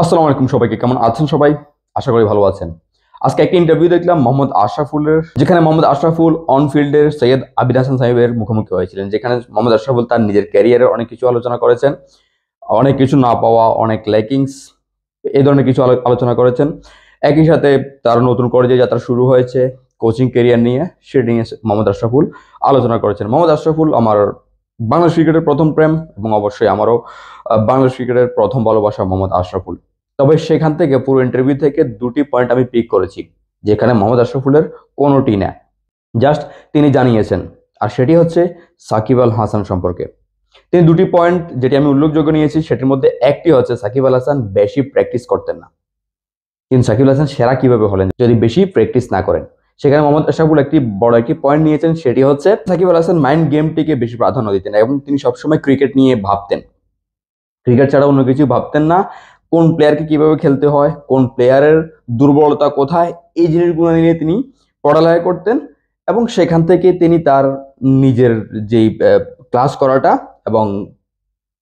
আসসালামু আলাইকুম সবাইকে, কেমন আছেন সবাই? আশা করি ভালো আছেন। আজকে একটা ইন্টারভিউ দেখলাম মোহাম্মদ আশরাফুলের, যেখানে মোহাম্মদ আশরাফুল অন ফিল্ডের সৈয়দ আবিদ হাসান সাহেবের মুখোমুখি হয়েছিলেন, যেখানে মোহাম্মদ আশরাফুল তার নিজের ক্যারিয়ারের অনেক কিছু আলোচনা করেছেন, অনেক কিছু না পাওয়া, অনেক ল্যাকিংস, এই ধরনের কিছু আলোচনা করেছেন। একই সাথে তার নতুন করে যে যাত্রা শুরু হয়েছে কোচিং ক্যারিয়ার নিয়ে, সেটি নিয়ে মোহাম্মদ আশরাফুল আলোচনা করেছেন। মোহাম্মদ আশরাফুল আমার বাংলাদেশ ক্রিকেটের প্রথম প্রেম, এবং অবশ্যই আমারও বাংলাদেশ ক্রিকেটের প্রথম ভালোবাসা মোহাম্মদ আশরাফুল। তবে সেখান থেকে পুরো ইন্টারভিউ থেকে দুটি পয়েন্ট আমি পিক করেছি, যেখানে মোহাম্মদ আশরাফুলের কোনোটি না, জাস্ট তিনি জানিয়েছেন, আর সেটি হচ্ছে সাকিব আল হাসান সম্পর্কে। তিনি দুটি পয়েন্ট যেটি আমি উল্লেখযোগ্য নিয়েছি, সেটির মধ্যে একটি হচ্ছে সাকিব আল হাসান বেশি প্র্যাকটিস করতেন না। কিন্তু সাকিব আল হাসান সেরা কিভাবে হলেন যদি বেশি প্র্যাকটিস না করেন? সেখানে মোহাম্মদ আশরাফুল একটি বড় একটি পয়েন্ট নিয়েছেন, সেটি হচ্ছে সাকিব আল হাসান মাইন্ড গেমটিকে বেশি প্রাধান্য দিতেন, এবং তিনি সবসময় ক্রিকেট নিয়ে ভাবতেন, ক্রিকেট ছাড়া অন্য কিছু ভাবতেন না। কোন প্লেয়ারকে কিভাবে খেলতে হয়, কোন প্লেয়ারের দুর্বলতা কোথায়, এই জিনিসগুলো নিয়ে তিনি পড়ালেখা করতেন, এবং সেখান থেকে তিনি তার নিজের যেই ক্লাস করাটা এবং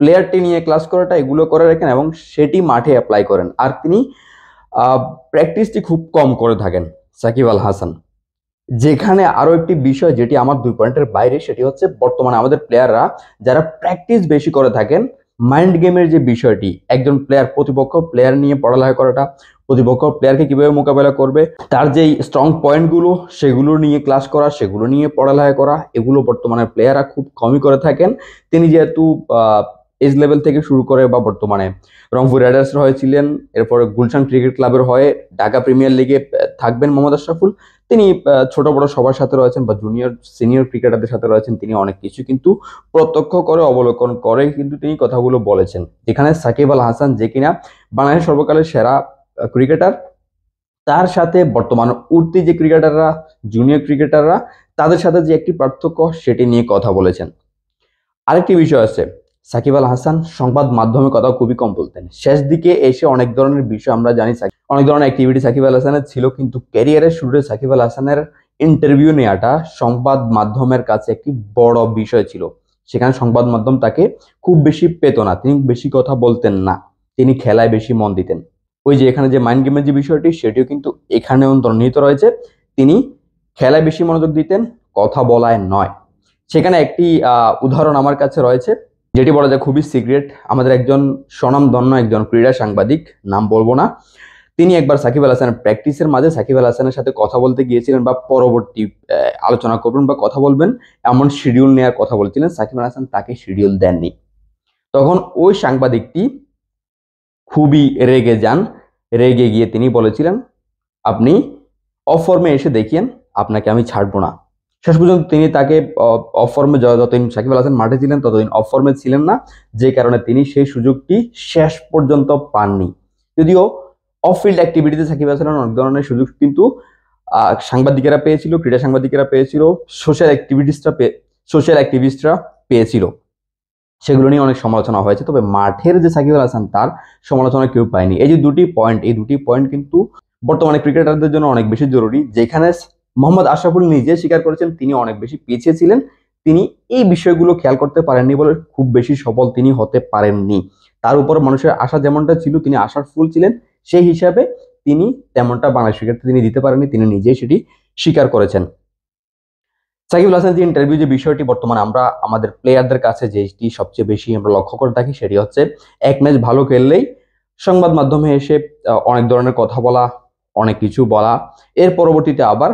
প্লেয়ারটি নিয়ে ক্লাস করাটা এগুলো করে রাখেন, এবং সেটি মাঠে অ্যাপ্লাই করেন। আর তিনি প্র্যাকটিসটি খুব কম করে থাকেন সাকিব আল হাসান। যেখানে আরো একটি বিষয় যেটি আমার দুই পয়েন্টের বাইরে, সেটি হচ্ছে বর্তমানে আমাদের প্লেয়াররা যারা প্র্যাকটিস বেশি করে থাকেন, মাইন্ড গেমের যে বিষয়টি, একজন প্লেয়ার প্রতিপক্ষ প্লেয়ার নিয়ে পড়ালেখা করাটা, প্রতিপক্ষ প্লেয়ারকে কিভাবে মোকাবেলা করবে, তার যেই স্ট্রং পয়েন্টগুলো সেগুলো নিয়ে ক্লাস করা, সেগুলো নিয়ে পড়ালেখা করা, এগুলো বর্তমানে প্লেয়াররা খুব কমই করে থাকেন। তিনি যেহেতু এজ লেভেল থেকে শুরু করে বা বর্তমানে রংপুর রাইডার্স হয়েছিলেন, এরপরে গুলশান ক্রিকেট ক্লাবের হয়ে ঢাকা প্রিমিয়ার লিগে থাকবেন মোহাম্মদ আশরাফুল। তিনি ছোট বড় সবার সাথে রয়েছেন বা জুনিয়র সিনিয়র ক্রিকেটারদের সাথে রয়েছেন, তিনি অনেক কিছু কিন্তু প্রত্যক্ষ করে অবলোকন করে কিন্তু তিনি কথাগুলো বলেছেন। যেখানে সাকিব আল হাসান, যে কিনা বাংলাদেশের সর্বকালের সেরা ক্রিকেটার, তার সাথে বর্তমান উঠতি যে ক্রিকেটাররা, জুনিয়র ক্রিকেটাররা, তাদের সাথে যে একটি পার্থক্য সেটি নিয়ে কথা বলেছেন। আরেকটি বিষয় আছে, সাকিব আল হাসান সংবাদ মাধ্যমে কথা খুবই কম বলতেন। শেষ দিকে এসে অনেক ধরনের বিষয় আমরা জানি, অনেক ধরনের অ্যাক্টিভিটি সাকিব আল হাসানের ছিল, কিন্তু ক্যারিয়ারের শুরুতে সাকিব আল হাসানের ইন্টারভিউ নেওয়াটা সংবাদ মাধ্যমের কাছে একটি বড় বিষয় ছিল। সেখানে সংবাদ মাধ্যম তাকে খুব বেশি পেত না, তিনি বেশি কথা বলতেন না, তিনি খেলায় বেশি মন দিতেন। ওই যে এখানে যে মাইন্ড গেমের যে বিষয়টি, সেটিও কিন্তু এখানেও অন্তর্নিহিত রয়েছে। তিনি খেলায় বেশি মনোযোগ দিতেন, কথা বলায় নয়। সেখানে একটি উদাহরণ আমার কাছে রয়েছে, যেটি বলা যায় খুবই সিক্রেট। আমাদের একজন স্বনামধন্য একজন ক্রীড়া সাংবাদিক, নাম বলবো না, তিনি একবার সাকিব আল হাসানের প্র্যাকটিসের মাঝে সাকিব আল হাসানের সাথে কথা বলতে গিয়েছিলেন, বা পরবর্তী আলোচনা করবেন বা কথা বলবেন এমন শিডিউল নেওয়ার কথা বলছিলেন। সাকিব আল হাসান তাকে শিডিউল দেননি। তখন ওই সাংবাদিকটি খুবই রেগে যান, রেগে গিয়ে তিনি বলেছিলেন, আপনি অফ ফর্মে এসে দেখিয়েন, আপনাকে আমি ছাড়বো না। শেষ পর্যন্ত তিনি তাকে অফ ফর্মে, যতদিন সাকিব আল হাসান মাঠে ছিলেন ততদিন অফ ফর্মে ছিলেন না, যে কারণে তিনি সেই সুযোগটি শেষ পর্যন্ত পাননি। যদিও অফ ফিল্ড অ্যাক্টিভিটিতে সাকিব আল হাসান অনেক ধরনের সুযোগ কিন্তু সাংবাদিকেরা পেয়েছিল, ক্রীড়া সাংবাদিকেরা পেয়েছিল, সোশ্যাল অ্যাক্টিভিস্টরা পেয়েছিল, সেগুলো নিয়ে অনেক সমালোচনা হয়েছে। তবে মাঠের যে সাকিব আল হাসান, তার সমালোচনা কেউ পায়নি। এই যে দুটি পয়েন্ট, এই দুটি পয়েন্ট কিন্তু বর্তমানে ক্রিকেটারদের জন্য অনেক বেশি জরুরি। যেখানে মোহাম্মদ আশরাফুল নিজে স্বীকার করেছেন তিনি অনেক বেশি পিছিয়ে ছিলেন, তিনি এই বিষয়গুলো খেয়াল করতে পারেননি বলে খুব বেশি সফল তিনি হতে পারেননি। তার উপর মানুষের আশা যেমনটা ছিল, তিনি আশার ফুল ছিলেন, সেই হিসাবে তিনি তেমনটা বাংলাদেশ ক্রিকেটে তিনি দিতে পারেননি, তিনি নিজেই সেটি স্বীকার করেছেন। সাকিব আল হাসান যে ইন্টারভিউ যে বিষয়টি বর্তমানে আমরা আমাদের প্লেয়ারদের কাছে যেটি সবচেয়ে বেশি আমরা লক্ষ্য করে থাকি, সেটি হচ্ছে এক ম্যাচ ভালো খেললেই সংবাদ মাধ্যমে এসে অনেক ধরনের কথা বলা, অনেক কিছু বলা, এর পরবর্তীতে আবার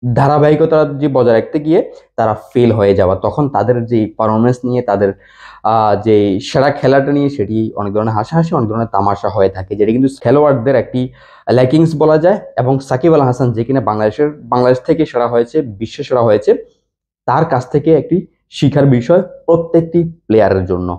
ধারাবাহিকতা যে বজায় রাখতে গিয়ে তারা ফেল হয়ে যাওয়া। তখন তাদের যে পারফরমেন্স নিয়ে, তাদের যে সেরা খেলাটা নিয়ে, সেটি অনেক ধরনের হাসাহাসি, অনেক ধরনের তামাশা হয়ে থাকে, যেটি কিন্তু খেলোয়াড়দের একটি ল্যাকিংস বলা যায়। এবং সাকিব আল হাসান, যে কিনা বাংলাদেশ থেকে সেরা হয়েছে, বিশ্ব সেরা হয়েছে, তার কাছ থেকে একটি শিখার বিষয় প্রত্যেকটি প্লেয়ারের জন্য।